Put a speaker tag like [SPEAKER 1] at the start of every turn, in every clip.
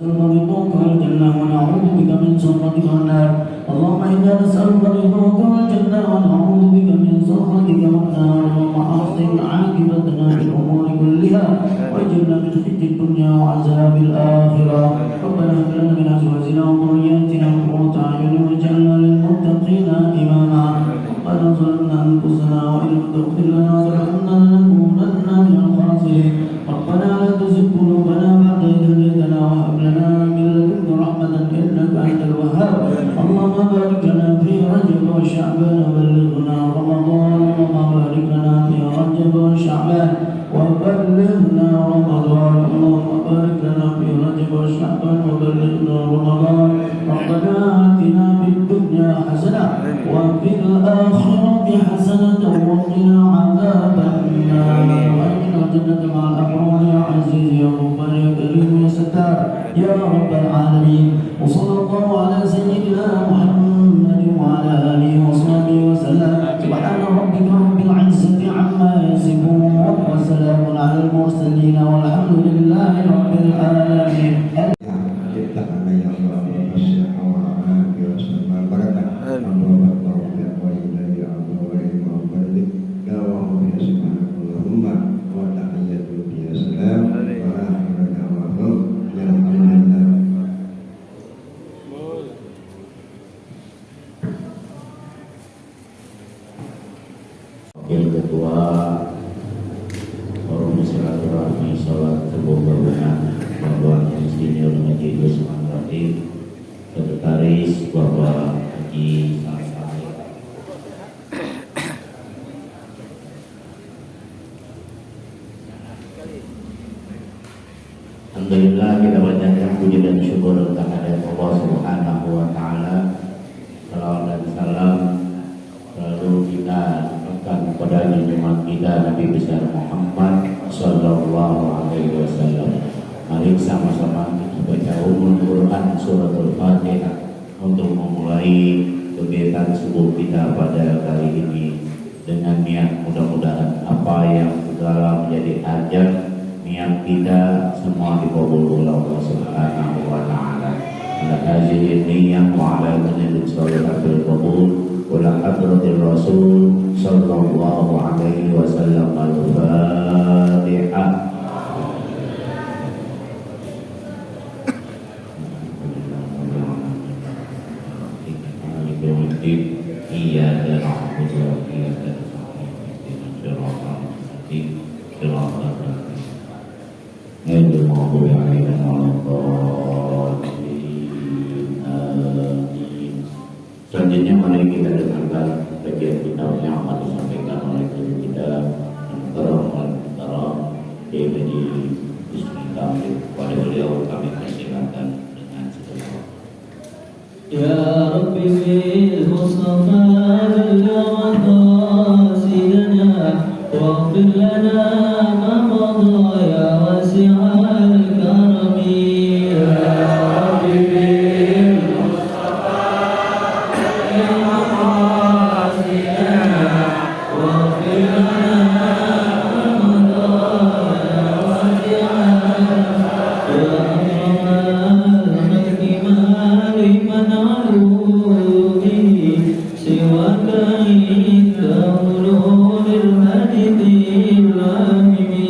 [SPEAKER 1] رضوك والجنة ونعوذ بك من سخطك والنار. اللهم إنا نسألك رضوك والجنة ونعوذ بك من سخطك والنار. اللهم أحسن عاقبتنا في الأمور كلها واجعلنا من خزي الدنيا وعذاب الآخرة. ربنا هب لنا من أزواجنا وذرياتنا قرة أعين واجعلنا للمتقين إماما. ربنا ظلمنا أنفسنا وإن لم تغفر لنا وترحمنا لنكونن من الخاسرين. ربنا لا تزغ قلوبنا بعد إذ هديتنا وهب لنا من لدنك رحمة إنك أنت الوهاب. اللهم بارك لنا في رجب وشعبان وبلغنا رمضان. اللهم بارك لنا في رجب وشعبان وبلغنا رمضان. اللهم بارك لنا في رجب وشعبان وبلغنا رمضان. ربنا آتنا في الدنيا حسنة وفي الآخرة حسنة وقنا عذاب النار. وأدخلنا الجنة مع الأبرار يا عزيز يا غفار يا كريم يا ستار يا رب العالمين. وصلى الله على سيدنا محمد وعلى آله وصحبه وسلم. سبحان ربك رب العزة عما يصفون وسلام على المرسلين والحمد لله رب العالمين.
[SPEAKER 2] Ketua Forum Silaturahmi Salat Terbuka Bapak Insinyur Haji Usman Ratib, Sekretaris Bapak Haji Salsali. Alhamdulillah, kita panjatkan puji dan syukur kehadirat Allah Subhanahu wa Ta'ala. Salawat dan salam selalu kita kepada junjungan kita Nabi besar Muhammad Sallallahu Alaihi Wasallam. Mari sama-sama kita baca Quran suratul Fatihah untuk memulai kegiatan subuh kita pada kali ini dengan niat mudah-mudahan apa yang segala menjadi hajat niat kita semua dikabul oleh Allah Subhanahu wa Ta'ala. Ala hazihi niyyah wa ala niyyati shalihatil qabul. Wala hadratir Rasul sallallahu alaihi wasallam. Al-Fatihah. Iyyaka na'budu wa iyyaka nasta'in. Ihdinas siratal mustaqim. Siratal ladzina an'amta 'alaihim Selanjutnya mari kita dengarkan bagian kitab yang akan disampaikan oleh guru kita Antara Haji Bismillah. Kepada beliau kami persilakan dengan segala.
[SPEAKER 1] Ya Rabbi bil Mustafa billah qasidana waghfir lana ma madha ya wasi'al karami.
[SPEAKER 3] Siwa kain kaulul hadithil amimi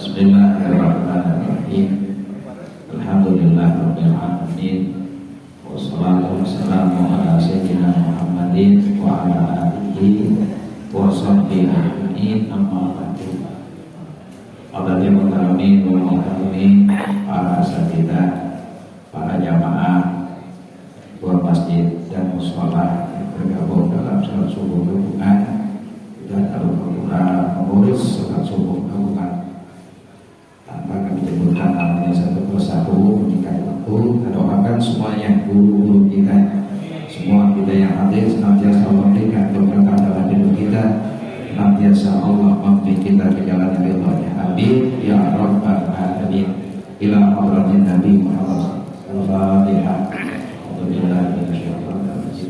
[SPEAKER 3] Bismillahirrahmanirrahim. Alhamdulillahirabbil alamin. Wassalatu wassalamu ala sayyidina Muhammadin wa ala alihi wa sahbihi ajma'in. Amma ba'du. Abadil mukarramin wal mukarramin, para asatidzah, para jamaah dua masjid dan mushola yang bergabung dalam salat subuh gabungan dan al-Qur'an mengurus salat subuh gabungan tanpa kami sebutkan namanya satu persatu meningkat waktu. Kita doakan semuanya, guru-guru kita, semua kita yang hadir senantiasa memberikan berkah dalam hidup kita, senantiasa Allah memberi kita ke jalan yang ridhonya. Amin ya rabbal alamin. Ila hadratin Nabi Muhammad al-Fatihah.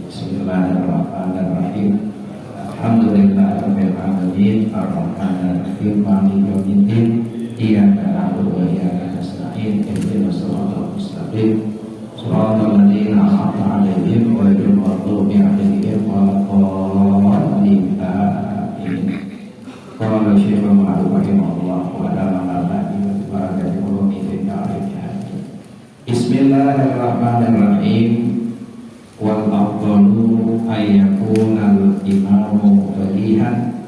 [SPEAKER 3] Bismillahirrahmanirrahim. Alhamdulillahirabbil alamin. Ar-Rahmanir-Rahim. Maliki yaumiddin. Iyyaka na'budu wa iyyaka nasta'in. Ihdinas siratal mustaqim. Shiratal ladzina an'amta 'alaihim ghairil maghdubi 'alaihim waladdallin. Amin. Qala Syekhul Ma'ruf rahimahullah wa ta'ala wa barakatuh ulumi fi ta'rifah. Bismillahirrahmanirrahim. Wal afdalu ayyakunal imamu fadihan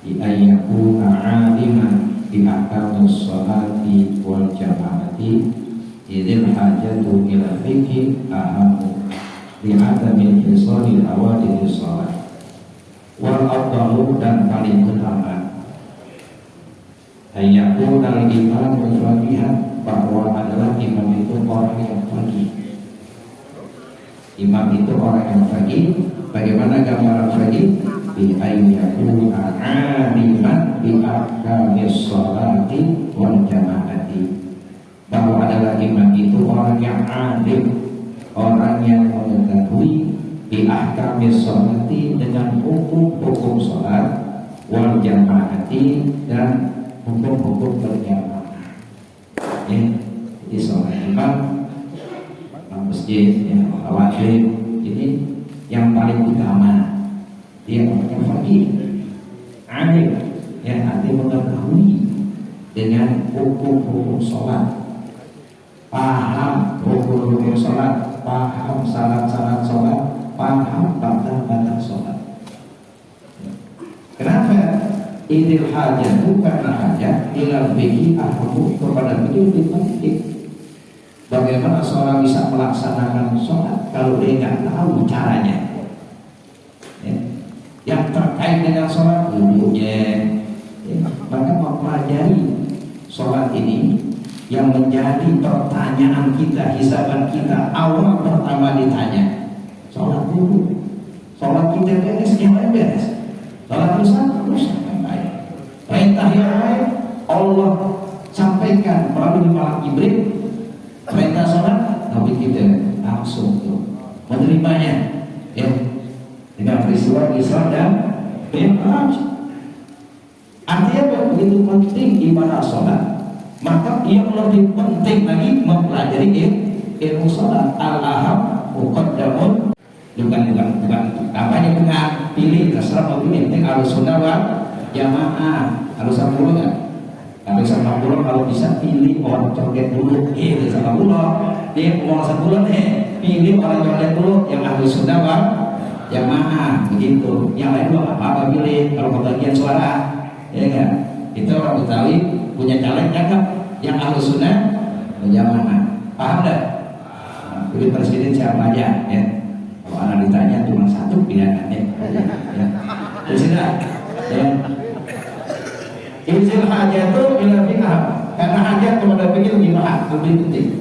[SPEAKER 3] bi ayyakuna 'aliman bi ahkamus sholati wal jama'ati idzil hajatu ila fiqhi ahamu li adamil fisalil awadithis sholat. Wal afdalu, dan paling utama, ayyakunal imamu fadihan, bahwa adalah imam itu orang yang faqih. Imam itu orang yang faqih. Bagaimana gambaran faqih? Bi ayyakuna 'aliman bi ahkamis sholati wal jama'ati. Bahwa adalah imam itu orang yang alim, orang yang mengetahui bi ahkamis sholati, dengan hukum-hukum sholat, wal jama'ati, dan hukum-hukum berjamaah. Ya, jadi seorang imam masjid yang wajib ini yang paling utama, dia orangnya faqih, alim, yang arti mengetahui dengan hukum-hukum sholat, paham hukum-hukum sholat, paham syarat-syarat sholat, paham batal-batal sholat. Kenapa? Idil hajat, karena hajat ilal fiqhi ahmu, kepada fikih lebih penting. Bagaimana seorang bisa melaksanakan sholat kalau dia nggak tahu caranya? Ya. Yang terkait dengan sholat dulunya, ya. Maka mempelajari sholat ini yang menjadi pertanyaan kita, hisaban kita. Awal pertama ditanya, sholat dulu. Sholat kita beres, yang lain beres. Sholat rusak, yang baik. Perintah yang baik Allah sampaikan melalui malaikat Jibril. Perintah sholat, tapi kita langsung menerimanya, ya, dengan peristiwa Isra dan Mi'raj. Artinya begitu penting ibadah sholat, maka yang lebih penting lagi mempelajari ilmu sholat. Al-aham muqaddamun, bukan namanya bukan pilih, terserah mau pilih. Penting al-sunnah wal jamaah, harus sama kan? Harus sama pulau, kalau bisa pilih orang coret dulu, sama pulau. Dia mau sepuluh pilih orang coret dulu yang ahli sunnah wal jamaah, begitu. Yang lain juga apa pilih kalau kebagian suara, ya kan? Itu orang Betawi punya caleg cakep yang ahli sunnah wal jamaah, paham dah? Pilih presiden siapa aja, ya? Kalau anak ditanya cuma satu pilihan, ya. Sudah, ya. Izil hajatu ila fiqh, karena hajat kepada fikih lebih penting.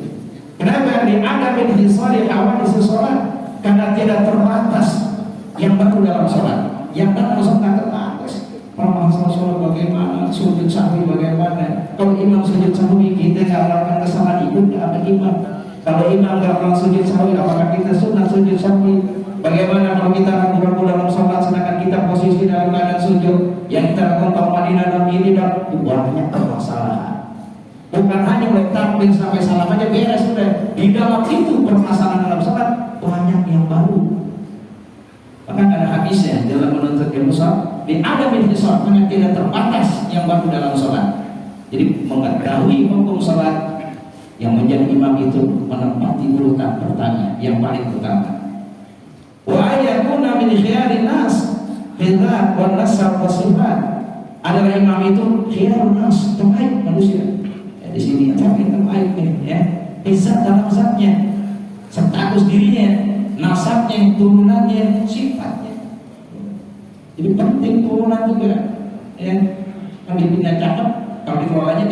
[SPEAKER 3] Kenapa? Di ada min hisari hawadis sholat, karena tidak terbatas yang baru dalam sholat. Yang dalam sholat terbatas. Permasalahan sholat bagaimana, sujud sahwi bagaimana. Kalau imam sujud sahwi kita nggak melakukan kesalahan itu nggak ada imam. Kalau imam nggak melakukan sujud sahwi, apakah kita sunnah sujud sahwi? Bagaimana kalau kita ragu-ragu dalam sholat sedangkan kita posisi dalam keadaan sujud? Yang kita lakukan Madinah dalam ini dan banyak permasalahan. Bukan hanya mulai takbir sampai salam aja beres sudah. Di dalam itu permasalahan dalam sholat banyak yang baru. Bahkan ada hadisnya dalam menuntut ilmu sholat, di ada sholat, karena tidak terbatas yang baru dalam sholat. Jadi mengetahui hukum salat, yang menjadi imam itu menempati urutan pertama yang paling utama. Wa ayakuna min khiyarin nas khidrat wa nasab wa sifat. Adalah imam itu khiyarun nas, terbaik manusia. Ya, di sini tapi terbaik ya. Izzat dalam zatnya, status dirinya, nasabnya, turunannya, sifatnya. Jadi penting turunan juga. Ya, kalau dipindah cakep, kalau dikelolanya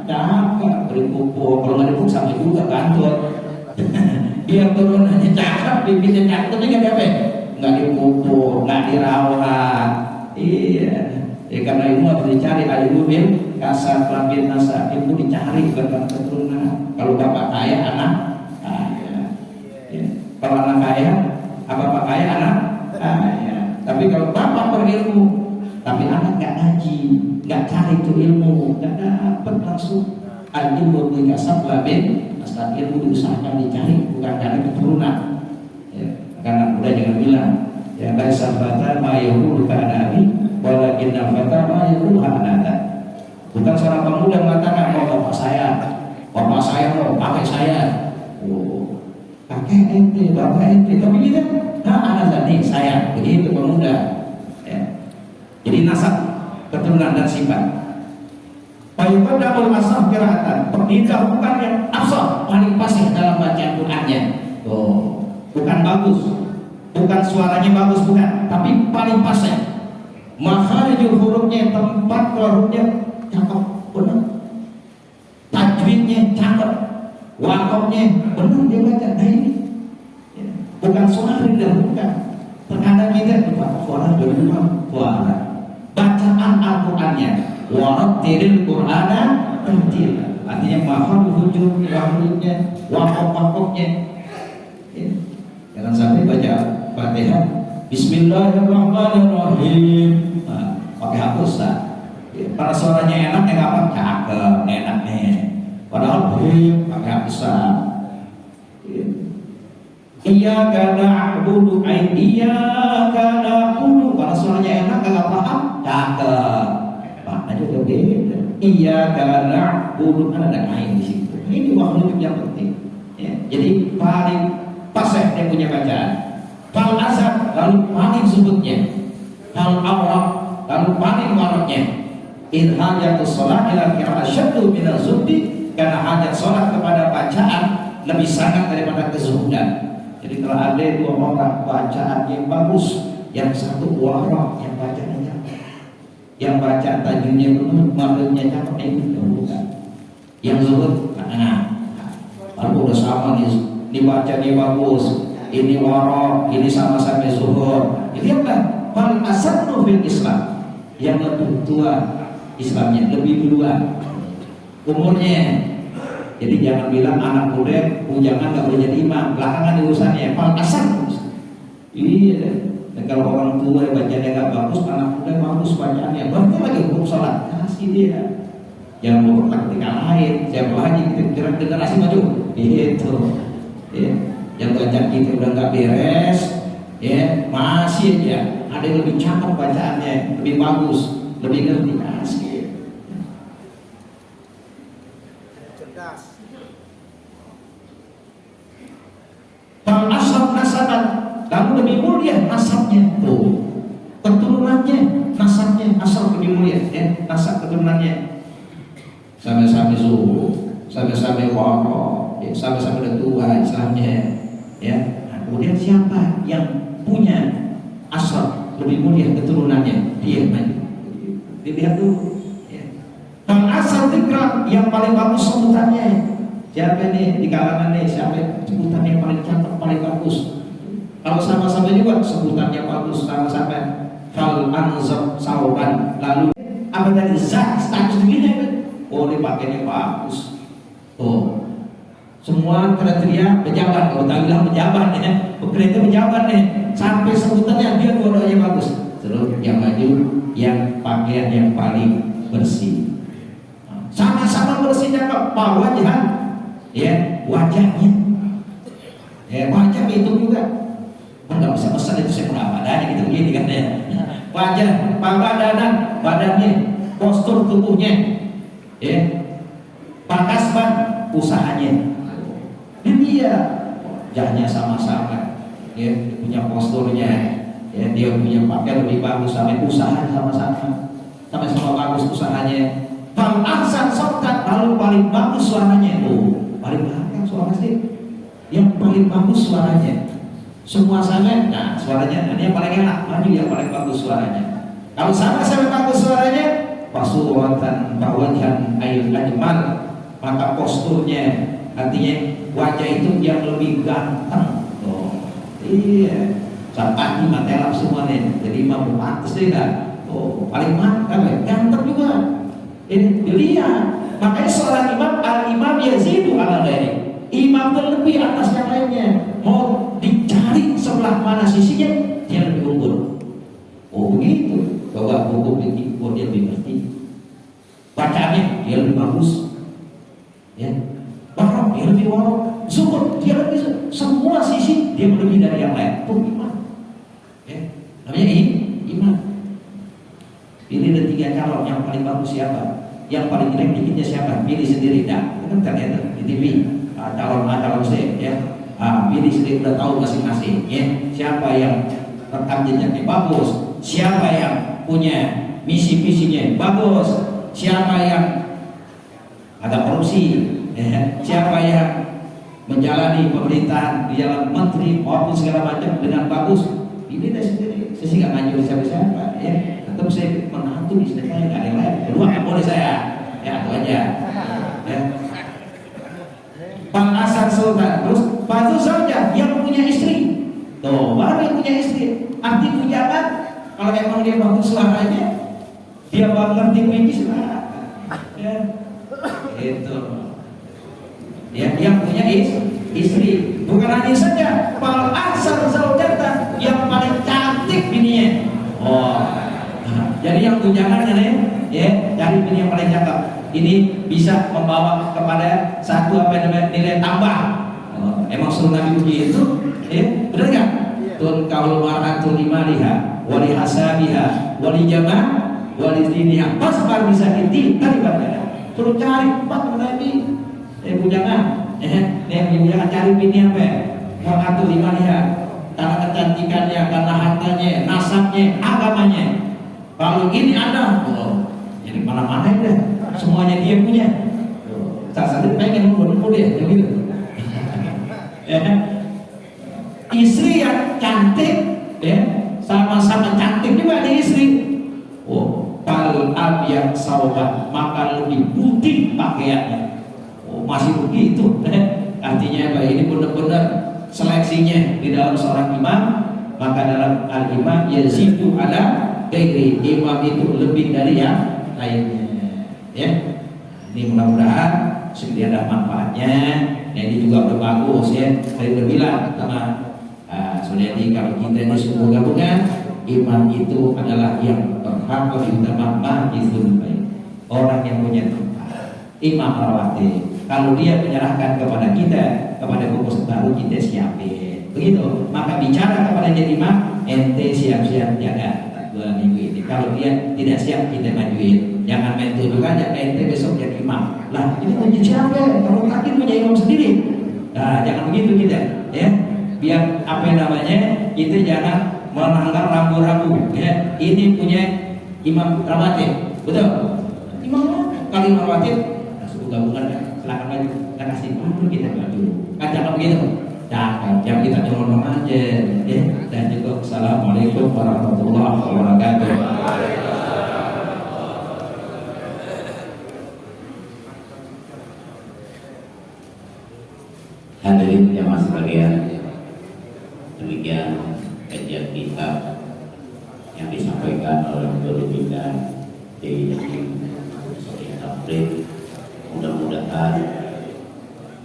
[SPEAKER 3] cakep, beri pupuk, kalau nggak dipupuk sama juga kantor. Biar turunannya cakep, bibitnya cakep, tapi nggak apa? Nggak dipupuk, nggak dirawat. Iya, ya karena itu harus dicari al-ilmu kasar labin nasab, itu dicari bukan keturunan. Kalau bapak kaya, anak kaya. Ya. Kalau anak kaya, bapak kaya, anak kaya. Tapi kalau bapak berilmu, tapi anak nggak ngaji, nggak cari itu ilmu, nggak dapat langsung. Al-ilmu kasar labin nasab, ilmu diusahakan dicari, bukan karena keturunan. Ya. Karena udah jangan bilang, ya bahasa fata ma'yahul ka'anabi walakin al-fata ma'yahul ha'anata. Bukan seorang pemuda mengatakan, oh bapak saya mau pakai saya. Oh, kakek ente, bapak ente, tapi kita, anak tadi saya, begitu pemuda. Ya. Jadi nasab, keturunan dan sifat. Fayuqaddamul asah qira'atan, didahulukan yang afsah, paling fasih dalam bacaan Qur'annya. Oh, bukan bagus, bukan suaranya bagus, bukan, tapi paling fasih. Makharijul hurufnya, tempat keluar hurufnya cakep, benar. Tajwidnya cakep, wakafnya benar dia baca. Nah ini ya. Bukan suara didahulukan. Terkadang kita suara dahulukan suara. Bacaan Al-Qur'annya, warattilil Qur'ana tartila. Artinya makharijul huruf, hurufnya, wakaf-wakafnya. Ya. Jangan sampai baca Fatihah Bismillahirrahmanirrahim. Nah, pakai hapus tak? Ya, para suaranya enak, apa? Cakep, enak nih. Padahal pakai hapus tak? Iyyaka na'budu, iyyaka na'budu. Para suaranya enak, enggak paham? Cakep. Maknanya juga beda. Iyyaka na'budu, kan ada ain di situ. Ini waktu yang penting. Ya, jadi paling fasih yang punya bacaan. Fal azab, lalu paling sebutnya. Fal awraq, lalu paling waraknya. In hajatus sholat ila qira'ah syaddu minal zuhdi, karena hajat sholat kepada bacaan lebih sangat daripada kezuhudan. Jadi kalau ada dua orang bacaan yang bagus, yang satu warak, yang bacaan cakep, yang baca tajwidnya benar, maknanya cakep, itu bukan. Yang zuhud, lalu udah sama nih, dibacanya bagus. Ini warok, ini sama-sama zuhur. Lihatlah, paling asal fil Islam, yang lebih tua Islamnya, lebih duluan umurnya. Jadi jangan bilang anak muda jangan nggak boleh jadi imam, belakangan urusannya. Paling asal. Iya. Dan kalau orang tua bacanya nggak bagus, anak muda bagus bacaannya, baru lagi hukum sholat, kasih dia. Jangan mau praktikal lain. Siapa lagi kita generasi maju? Itu. Ya. Yang bacaan kita udah nggak beres, ya masih aja ada yang lebih cakep bacaannya, lebih bagus, lebih ngerti asli. Cerdas. Fal asab nasaban, lalu lebih mulia nasabnya, tuh keturunannya, nasabnya asal lebih mulia, ya nasab keturunannya. Sampai-sampai zuhur, sampai-sampai warok, ya sampai-sampai udah tua Islamnya. Ya, nah, kemudian siapa yang punya asal lebih mulia keturunannya, dia maju. Dilihat dulu. Ya. Bang asal tikra yang paling bagus sebutannya. Siapa nih di kalangan nih? Siapa sebutan yang paling cakep, paling bagus? Kalau sama-sama juga sebutannya bagus, sama-sama. Fal anzab sauban, lalu apa tadi zat status begini? Oh, dipakainya bagus. Oh. Semua kriteria pejabat, kalau tak bilang pejabat ya, kriteria pejabat nih, sampai sebutannya dia dua-duanya bagus. Terus yang maju, yang pakaian yang paling bersih, sama-sama bersihnya Pak wajah, ya wajahnya, ya wajah itu juga, nggak bisa pesan itu saya berapa badannya gitu begini kan ya, wajah, badan, badannya, postur tubuhnya, ya. Pakasban usahanya, dan dia jahnya sama-sama, ya, punya posturnya, ya, dia punya pakaian lebih bagus, sampai usahanya sama-sama, sama-sama bagus usahanya. Fal ahsan sautan, lalu paling bagus suaranya, paling bagus suara sih, yang paling bagus suaranya. Semua sama, nah suaranya, ini yang paling enak, maju yang paling bagus suaranya. Kalau sama-sama bagus suaranya, pasuratan bawajhan ayat ajmal, maka posturnya, artinya wajah itu yang lebih ganteng. Iya, sampai matelap semuanya, jadi mampu pantas deh kan. Paling mantap, ganteng juga. Ini dilihat, makanya seorang imam, al-imam yazidu ala ghairi. Imam terlebih atas yang lainnya. Mau dicari sebelah mana sisinya, dia lebih unggul. Begitu. Bahwa hukum fikih dia lebih ngerti. Bacaannya dia lebih bagus. Ya. Warok dia lebih warok. Zuhud dia lebih, semua sisi dia lebih dari yang lain. Itu imam. Ya. Namanya imam. Pilih ada 3 calon, yang paling bagus siapa? Yang paling jelek dikitnya siapa? Pilih sendiri. Nah, kan ternyata di TV calon A, calon C, ya. Pilih sendiri, udah tahu masing-masing, ya. Siapa yang rekam jejaknya bagus, siapa yang punya misi-misinya bagus, siapa yang ada korupsi, ya. Siapa yang menjalani pemerintahan di jalan menteri maupun segala macam dengan bagus. Pilih dari sendiri. Saya sih nggak maju siapa-siapa, ya. Atau saya menantu di sini, nggak ada yang lain. Kedua nggak boleh saya, ya itu aja. Ya. Bang Asad Sultan, terus Fadhu saja yang punya istri. Baru yang punya istri. Arti pujakan, kalau emang dia bagus suaranya, dia ngerti puisi suara. Ya, itu. Ya, yang punya istri. Bukan hanya saja, Bang Asad Sultan yang paling cantik bininya. Jadi yang tunjangannya nih, ya, cari bini yang paling cakep. Ini bisa membawa kepada satu nilai tambah. Emang suruh Nabi begitu, ya, benar nggak? Tun kaul mar'atul limaliha, wali hasabiha, wali jama', wali diniha. Pas baru bisa inti tadi bagaimana? Suruh cari empat Nabi, bujangan, bujangan cari bini apa? Mar'atul limaliha, karena kecantikannya, karena hartanya, nasabnya, agamanya. Kalau ini ada, jadi mana-mana ya, semuanya dia punya. Saya pengen nunggu dia, gitu. Ya. Istri yang cantik, ya, sama-sama cantik juga di istri. Kalau abiyak saubat, maka lebih putih pakaiannya. Masih begitu. Artinya apa? Ini benar-benar seleksinya di dalam seorang imam. Maka dalam al-imam yazidu ala ghairi, imam itu lebih dari yang lainnya, ya. Ini mudah-mudahan sedikit ada manfaatnya. Nah, ini juga udah bagus, ya. Saya udah bilang sama Suliati, kalau kita ini semua gabungan, imam itu adalah yang berhak diutamakan itu baik. Orang yang punya tempat, imam rawatib. Kalau dia menyerahkan kepada kita, kepada pengurus baru, kita siapin. Begitu. Maka bicara kepada jadi imam, ente siap-siap jaga 2 minggu ini. Kalau dia tidak siap, kita majuin. Jangan main tuduh aja, ente besok jadi imam. Lah, ini punya siapa? Kalau kaki punya imam sendiri. Nah, jangan begitu kita, ya. Biar apa namanya, kita jangan melanggar rambu-rambu, ya. Ini punya imam rawatib, betul? Imam kalau imam rawatib, suku gabungan ya, silakan maju. Kita kasih maju, kita maju. Kan jangan begitu. Jangan, yang kita nyolong aja, ya. Dan juga assalamualaikum warahmatullahi wabarakatuh.
[SPEAKER 2] Hadirin jamaah sekalian, demikian kajian kita yang disampaikan oleh Guru Bidang di April. Mudah-mudahan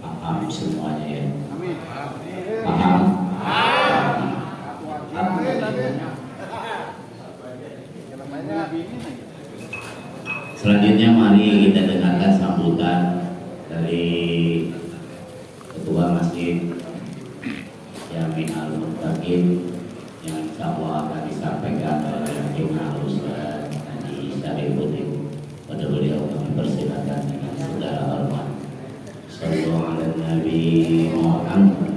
[SPEAKER 2] paham semuanya, ya. Paham? Selanjutnya mari kita dengarkan sambutan dari Ketua Masjid Jami Al-Muttaqin yang insyaallah akan disampaikan oleh Imam Ustaz Haji Syarifuddin. Pada beliau kami persilakan. Muhammad.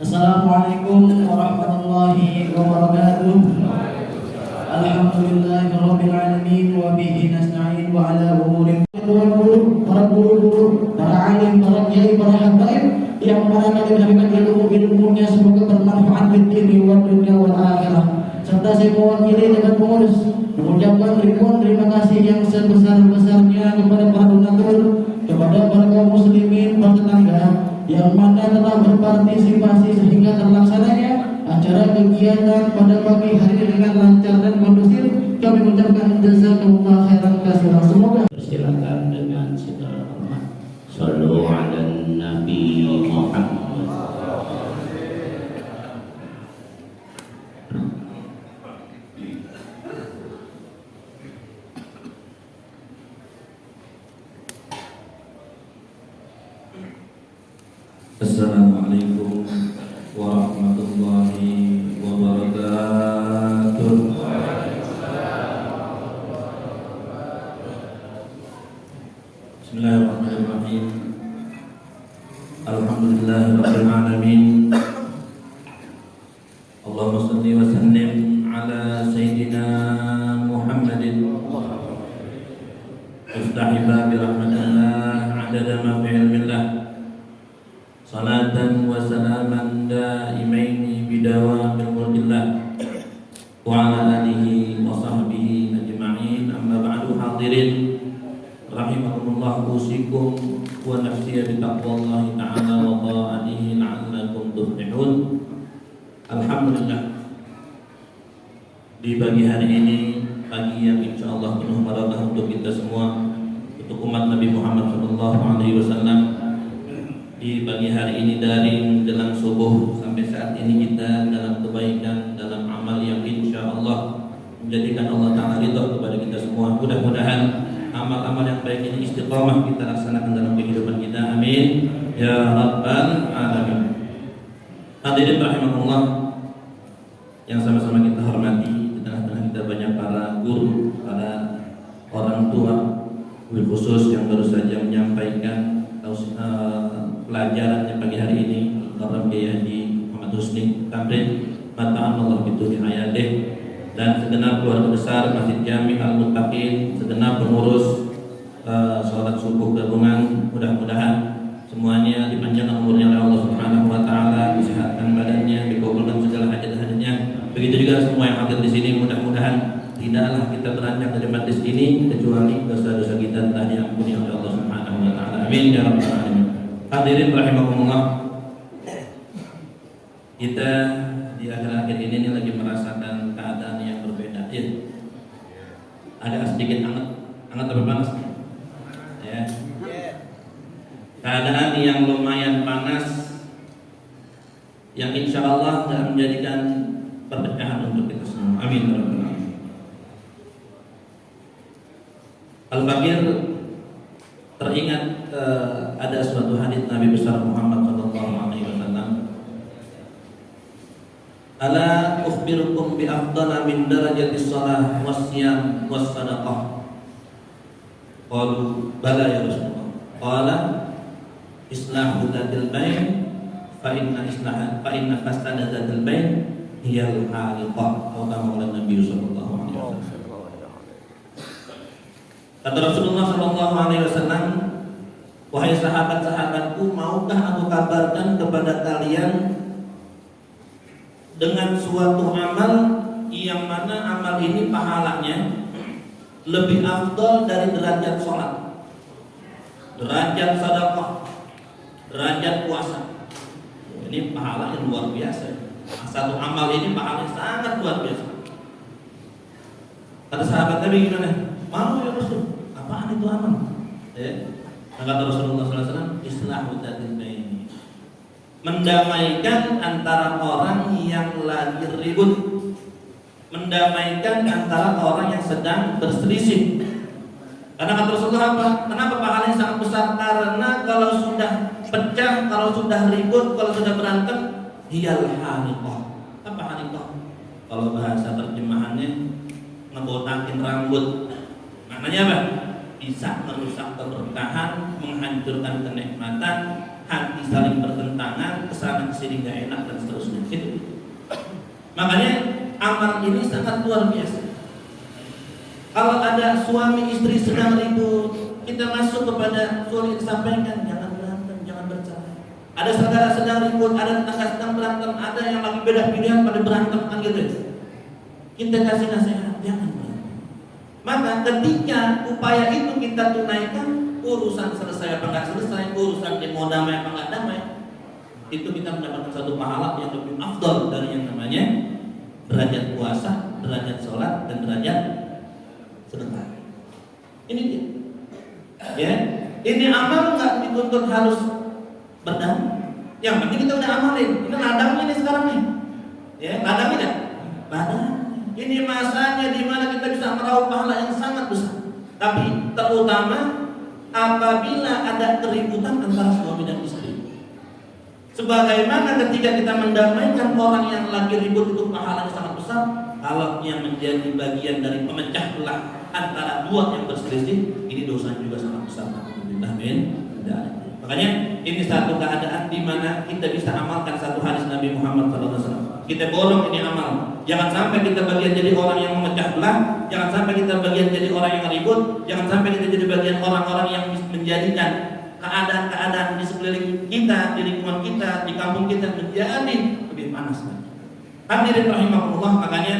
[SPEAKER 1] Assalamualaikum warahmatullahi wabarakatuh. Alhamdulillahirabbil alamin wa bihi nasta'in wa ala umuri para guru, para alim, para kiai, para habaib yang mana kami berikan ilmunya semoga bermanfaat di dunia wa dunia wal akhirah. Serta saya mewakili dengan pengurus mengucapkan ribuan terima kasih yang sebesar-besarnya kepada para donatur, kepada para kaum muslimin, para tetangga yang mana telah berpartisipasi sehingga terlaksananya acara kegiatan pada pagi hari ini dengan lancar dan kondusif. Kami mengucapkan jazakumullah khairan katsiran. Semoga
[SPEAKER 2] Silakan dengan segala hormat. Sallu ala Nabi Muhammad.
[SPEAKER 3] Assalamualaikum warahmatullahi wabarakatuh. Bismillahirrahmanirrahim. Alhamdulillahirabbil alamin. Allahumma shalli wa sallim ala sayyidina Muhammadin. Iftahi babi rahmatillah adada ma fi ilmillah. Salatan wa salaman daimaini bidawamil mulkillah wa ala alihi wa sahbihi ajma'in. Amma ba'du. Hadirin rahimakumullah, usikum wa nafsiya bi taqwallahi ta'ala wa ta'atihi la'allakum tuflihun. Alhamdulillah, di pagi hari ini, pagi yang insyaallah penuh barakah untuk kita semua, untuk umat Nabi Muhammad SAW. Di pagi hari ini dari menjelang subuh sampai saat ini kita dalam kebaikan, dalam amal yang insya Allah menjadikan Allah Ta'ala ridha kepada kita semua. Mudah-mudahan amal-amal yang baik ini istiqamah kita laksanakan dalam kehidupan kita. Amin ya rabbal alamin. Hadirin rahimakumullah yang sama-sama kita hormati, di tengah-tengah kita banyak para guru, para orang tua, khusus yang baru saja menyampaikan pelajarannya pagi hari ini. Bapak Kiai Haji Muhammad Husni Tamrin, mata'an Allah itu di hayatih, dan segenap keluarga besar Masjid Jami Al-Muttaqin, segenap pengurus sholat subuh gabungan. Mudah-mudahan semuanya dipanjangkan umurnya oleh Allah Subhanahu wa taala, disehatkan badannya, dikabulkan segala hajat-hajatnya. Begitu juga semua yang hadir di sini, mudah-mudahan tidaklah kita beranjak dari majlis ini kecuali dosa-dosa kita telah diampuni oleh Allah Subhanahu wa taala. Amin ya rabbal alamin. Hadirin rahimakumullah, kita di akhir-akhir ini lagi merasakan keadaan yang berbeda. Ya, ada sedikit hangat apa panas? Ya. Keadaan yang lumayan panas, yang insya Allah akan menjadikan perpecahan untuk kita semua. Amin ya rabbal alamin. Al-Fakir teringat ada suatu hadis Nabi besar Muhammad SAW. Ala ukhbirukum bi afdala min darajatis shalah wasyam wassadaqah. Qalu bala ya Rasulullah. Qala islahu dzatil bain fa inna fasada dzatil bain hiya al-haliqah. Atau kama Nabi sallallahu alaihi wasallam. Kata Rasulullah sallallahu alaihi wasallam, wahai sahabat-sahabatku, maukah aku kabarkan kepada kalian dengan suatu amal yang mana amal ini pahalanya lebih afdal dari derajat sholat.
[SPEAKER 4] derajat sedekah, derajat puasa. Ini pahala yang luar biasa. Satu amal ini pahala yang sangat luar biasa. Kata sahabat Nabi gimana? Mau ya Rasul? Apaan itu amal? Kata Rasulullah SAW, islahu dzatil bain, mendamaikan antara orang yang lagi ribut, mendamaikan antara orang yang sedang berselisih. Karena kata Rasulullah apa? Kenapa pahalanya sangat besar? Karena kalau sudah pecah, kalau sudah ribut, kalau sudah berantem, hiyal haniqah. Apa haniqah? Kalau bahasa terjemahannya ngebotakin rambut. Maknanya apa? Bisa merusak keberkahan, menghancurkan kenikmatan, hati saling bertentangan, kesana kesini nggak enak dan seterusnya. Itu. Makanya amal ini sangat luar biasa. Kalau ada suami istri sedang ribut, kita masuk kepada suami sampaikan, jangan berantem, jangan bercerai. Ada saudara sedang ribut, ada tetangga sedang berantem, ada yang lagi beda pilihan pada berantem kan gitu. Kita kasih nasihat, jangan berantem. Maka ketika upaya itu kita tunaikan, urusan selesai apa nggak selesai, urusan mau damai apa nggak damai, itu kita mendapatkan satu pahala yang lebih afdal dari yang namanya derajat puasa, derajat sholat, dan derajat sedekah. Ini dia. Ya, ini amal nggak dituntut harus berdamai. Yang penting kita udah amalin. Ini ladang ini sekarang nih. Ya, ladang tidak? Ladang. Ini masanya di mana kita bisa meraup pahala yang sangat besar. Tapi terutama apabila ada keributan antara suami dan istri. Sebagaimana ketika kita mendamaikan orang yang lagi ribut itu pahalanya sangat besar. Kalau yang menjadi bagian dari pemecah belah antara dua yang berselisih, ini dosanya juga sangat besar. Amin. Makanya ini satu keadaan di mana kita bisa amalkan satu hadis Nabi Muhammad SAW. Kita borong ini amal. Jangan sampai kita bagian jadi orang yang memecah belah. Jangan sampai kita bagian jadi orang yang ribut. Jangan sampai kita jadi bagian orang-orang yang menjadikan keadaan-keadaan di sekeliling kita, di lingkungan kita, di kampung kita menjadi lebih panas lagi. Hadirin rahimahullah, makanya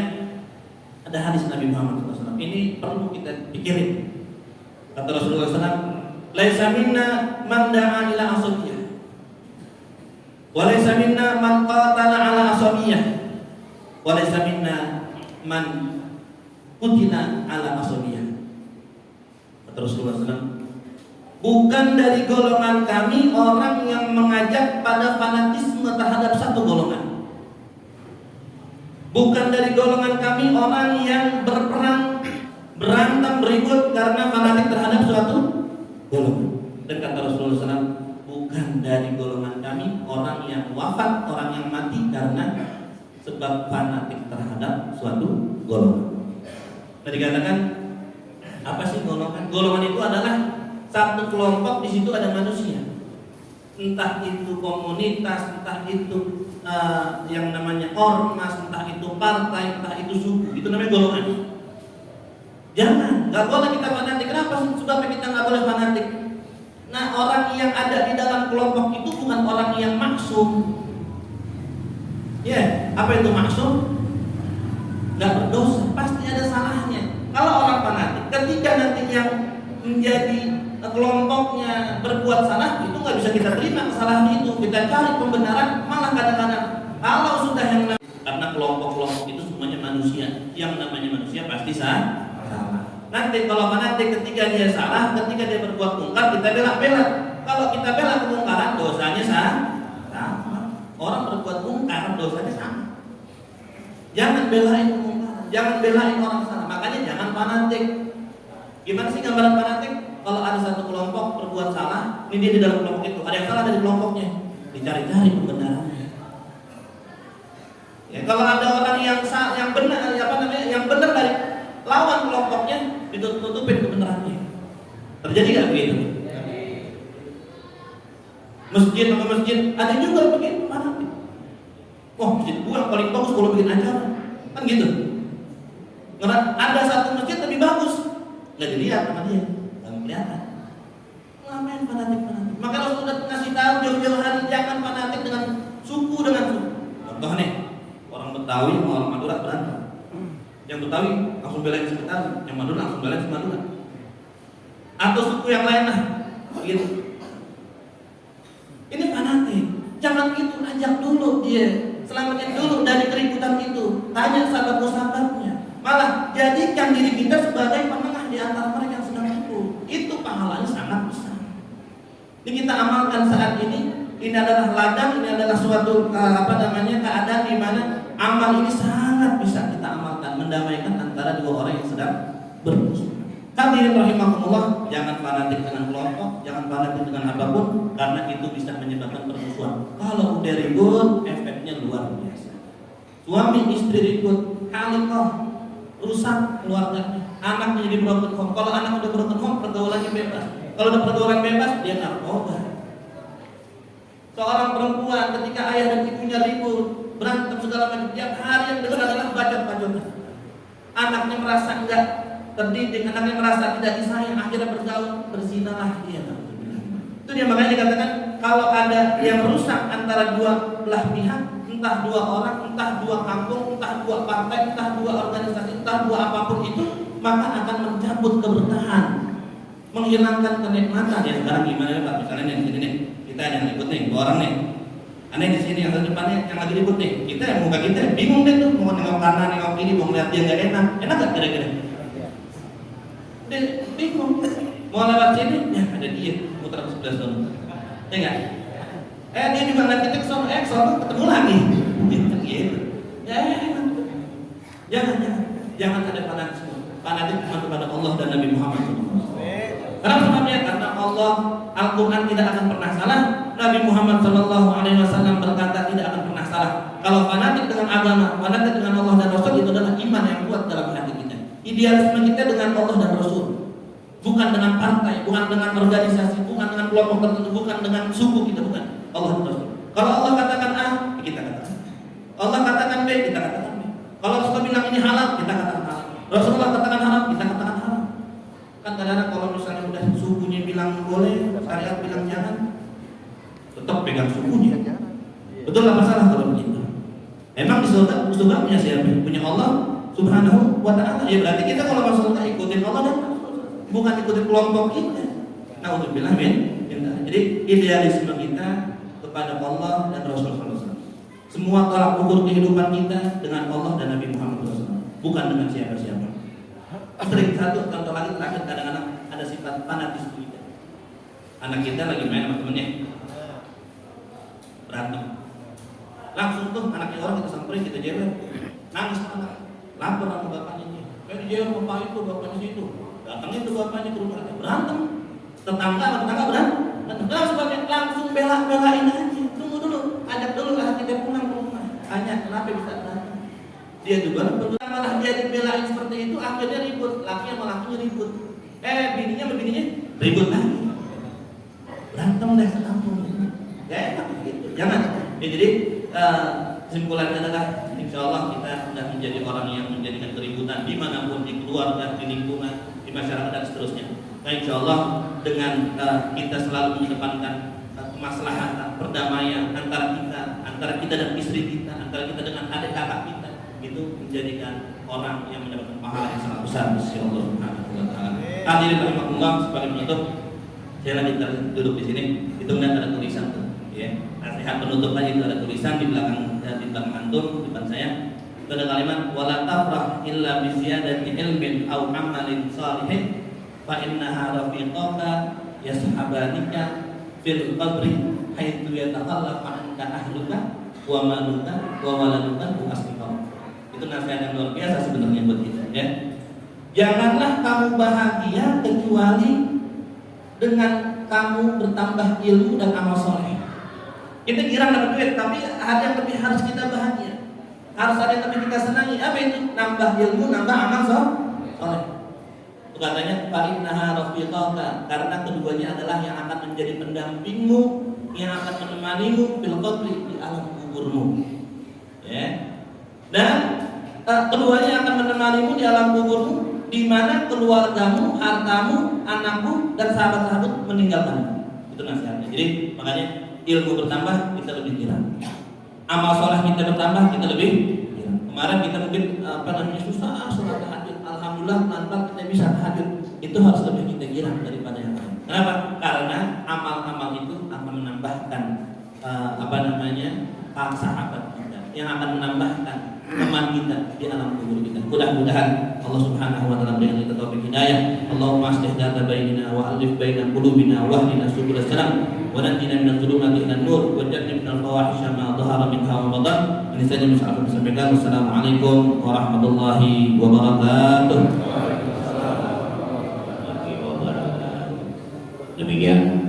[SPEAKER 4] ada hadis Nabi Muhammad SAW. Ini perlu kita pikirin. Kata Rasulullah SAW, laisa minna man da'a ila asabiyah, wa laisa minna man qatala ala asabiyah, wa laisa minna man qutila ala asabiyah. Kata Rasulullah SAW, bukan dari golongan kami orang yang mengajak pada fanatisme terhadap satu golongan. Bukan dari golongan kami orang yang berperang, berantem, beribut karena fanatik terhadap suatu golongan. Dan kata Rasulullah SAW, bukan dari golongan kami orang yang wafat, orang yang mati karena sebab fanatik terhadap suatu golongan. Tadi katakan, apa sih golongan? Golongan itu adalah satu kelompok, di situ ada manusia. Entah itu komunitas, entah itu yang namanya ormas, entah itu partai, entah itu suku, itu namanya golongan. Jangan, nggak boleh kita fanatik. Kenapa sebabnya kita nggak boleh fanatik? Nah, orang yang ada di dalam kelompok itu bukan orang yang maksum. Ya, apa itu maksum? Nggak berdosa, pasti ada salahnya. Kalau orang fanatik, ketika nanti yang menjadi kelompoknya berbuat salah, itu nggak bisa kita terima kesalahan itu. Kita cari pembenaran, malah kadang-kadang kalau sudah yang karena kelompok-kelompok itu semuanya manusia, yang namanya manusia pasti salah. Nanti kalau fanatik ketika dia salah, ketika dia berbuat mungkar, kita bela-bela. Kalau kita bela kemungkaran, dosanya sama. Orang berbuat mungkar, dosanya sama. Jangan belain kemungkaran, jangan belain orang salah. Makanya jangan fanatik. Gimana sih gambaran fanatik? Kalau ada satu kelompok berbuat salah, ini dia di dalam kelompok itu, ada yang salah dari kelompoknya, dicari-cari pembenarannya. Ya, kalau ada orang yang benar, yang benar dari lawan kelompoknya, ditutup-tutupin kebenarannya. Terjadi nggak begitu? Masjid sama masjid, ada juga begitu fanatik. Wah, masjid gua yang paling bagus kalau bikin acara, kan gitu. Karena ada satu masjid lebih bagus, nggak dilihat sama dia. Kelihatan. Ngapain fanatik-fanatik? Maka Rasul sudah ngasih tahu jauh-jauh hari, jangan fanatik dengan suku. Contoh nih, orang Betawi sama orang Madura berantem. Yang Betawi langsung belain si Betawi, yang Madura langsung belain si Madura. Atau suku yang lain lah, Gitu. Ini fanatik. Jangan gitu, ajak dulu dia, selamatin dulu dari keributan itu. Tanya sahabat-sahabatnya. Malah jadikan diri kita sebagai penengah di antara mereka yang sedang ribut. Itu pahalanya sangat besar. Ini kita amalkan saat ini. Ini adalah ladang, ini adalah suatu keadaan di mana amal ini sangat bisa kita amalkan, mendamaikan antara dua orang yang sedang bermusuh. Hadirin rahimakumullah, jangan fanatik dengan kelompok, jangan fanatik dengan apapun, karena itu bisa menyebabkan permusuhan. Kalau udah ribut, efeknya luar biasa. Suami istri ribut, halikah, rusak keluarganya, anaknya jadi broken home. Kalau anak udah broken home, pergaulannya bebas. Kalau udah pergaulan bebas, dia narkoba. Seorang perempuan ketika ayah dan ibunya ribut, berantem segala macam, tiap hari yang dengar adalah bacot-bacotan. Anaknya merasa enggak terdidik, anaknya merasa tidak disayang, akhirnya bergaul, berzinalah dia. Itu dia makanya dikatakan kalau ada yang rusak antara dua belah pihak, entah dua orang, entah dua kampung, entah dua partai, entah dua organisasi, entah dua apapun itu, maka akan mencabut keberkahan, menghilangkan kenikmatan. Ya sekarang gimana ya Pak? Misalnya yang sini nih, kita yang ribut nih, dua orang nih. Aneh di sini yang di depannya yang lagi ribut nih. Kita yang muka kita bingung deh tuh, mau nengok kanan, nengok kiri, mau ngeliat dia nggak enak. Enak nggak kira-kira? Dia bingung. Mau lewat sini, ya ada dia putar ke sebelah sana. Ya nggak? Dia juga ngeliat kita ke sana, ketemu lagi. Gitu. Ya enak. Jangan ada fanatisme. Fanatik cuma kepada Allah dan Nabi Muhammad SAW. Kenapa sebabnya? Karena Allah Al-Quran tidak akan pernah salah. Nabi Muhammad SAW berkata tidak akan pernah salah. Kalau fanatik dengan agama, fanatik dengan Allah dan Rasul, itu adalah iman yang kuat dalam hati kita. Idealisme kita dengan Allah dan Rasul, bukan dengan partai, bukan dengan organisasi, bukan dengan kelompok tertentu, bukan dengan suku kita, bukan Allah dan Rasul. Kalau Allah katakan A, kita katakan. Allah katakan B, kita katakan B. Kalau Rasulullah bilang ini halal, kita katakan halal. Rasulullah katakan haram, kita katakan haram. Kan kadang-kadang kalau misalnya udah sukunya bilang boleh, syariat bilang jangan, tetap pegang sukunya. Betul apa salah kalau begitu? Emang di surga punya siapa? Punya Allah Subhanahu wa ta'ala. Ya berarti kita kalau masuk surga ikutin Allah dan Rasul, bukan ikutin kelompok kita. Nauzubillah min. Jadi idealisme kita kepada Allah dan Rasul SAW. Semua tolak ukur kehidupan kita dengan Allah dan Nabi Muhammad SAW, bukan dengan siapa-siapa. Sering satu contoh lagi terakhir, kadang-kadang ada sifat fanatis kita. Anak kita lagi main sama temennya, berantem. Langsung tuh anaknya orang kita samperin, kita jewer, nangis anak, lapor sama bapaknya dia. Kayak dijewer bapak itu, bapaknya situ. Datangnya tuh bapaknya ke rumah, berantem. Tetangga sama tetangga berantem. Langsung bela-belain aja. Tunggu dulu, ajak dulu lah kita pulang ke rumah. Tanya kenapa bisa berantem. Dia juga malah dia dibelain seperti itu, akhirnya ribut, lakinya sama lakinya ribut. Bininya sama bininya ribut lagi. Berantem deh sekampung. Ya enak gitu. Jangan. Ya, jadi kesimpulannya adalah insya Allah kita sudah menjadi orang yang menjadikan keributan dimanapun, di keluarga, di lingkungan, di masyarakat dan seterusnya. Nah insya Allah dengan kita selalu mengedepankan kemaslahatan, perdamaian antara kita dan istri kita, antara kita dengan adik kakak kita, itu menjadikan orang yang mendapatkan pahala yang sangat besar insya Allah Subhanahu wa ta'ala. Hadirin rahimakumullah, sebagai penutup, saya lagi duduk di sini, itu melihat ada tulisan tuh, ya. Nasihat penutup aja itu ada tulisan di belakang antum, di depan saya. Itu ada kalimat wala tafrah illa bi ziyadati ilmin aw amalin salihin fa innaha rafiqaka yashabanika fil qabri haitsu yatakhallaqu anka ahluka wa maluka wa waladuka wa asliqa. Itu nasihat yang luar biasa sebenarnya buat kita, ya. Janganlah kamu bahagia kecuali dengan kamu bertambah ilmu dan amal soleh. Kita girang dapat duit, tapi ada yang lebih harus kita bahagia. Harus ada yang lebih kita senangi. Apa itu? Nambah ilmu, nambah amal soleh. Itu katanya fa'innaha rafiqaka, karena keduanya adalah yang akan menjadi pendampingmu, yang akan menemanimu fil qabri, di alam kuburmu. Ya. Dan keduanya akan menemanimu di alam kuburmu, di mana keluargamu, hartamu, anakmu, dan sahabat-sahabat meninggalkanmu. Itu nasihatnya. Jadi makanya ilmu bertambah, kita lebih girang. Amal soleh kita bertambah, kita lebih girang. Kemarin kita mungkin susah sholat tahajud. Alhamdulillah pelan-pelan kita bisa tahajud itu harus lebih kita girang daripada yang lain. Kenapa? Karena amal-amal itu akan menambahkan sahabat kita, yang akan menambahkan teman kita di alam kubur kita. Mudah-mudahan Allah Subhanahu wa taala berikan kita taufik hidayah. Allahumma aslih dzata bainina wa alif baina qulubina wa hdina subul salam wa najina minadh dhulumati ilan nur wa jannibna al-fawahisha ma dhahara minha wa batan. Ini saja yang bisa aku sampaikan. Wassalamualaikum warahmatullahi wabarakatuh.
[SPEAKER 2] Demikian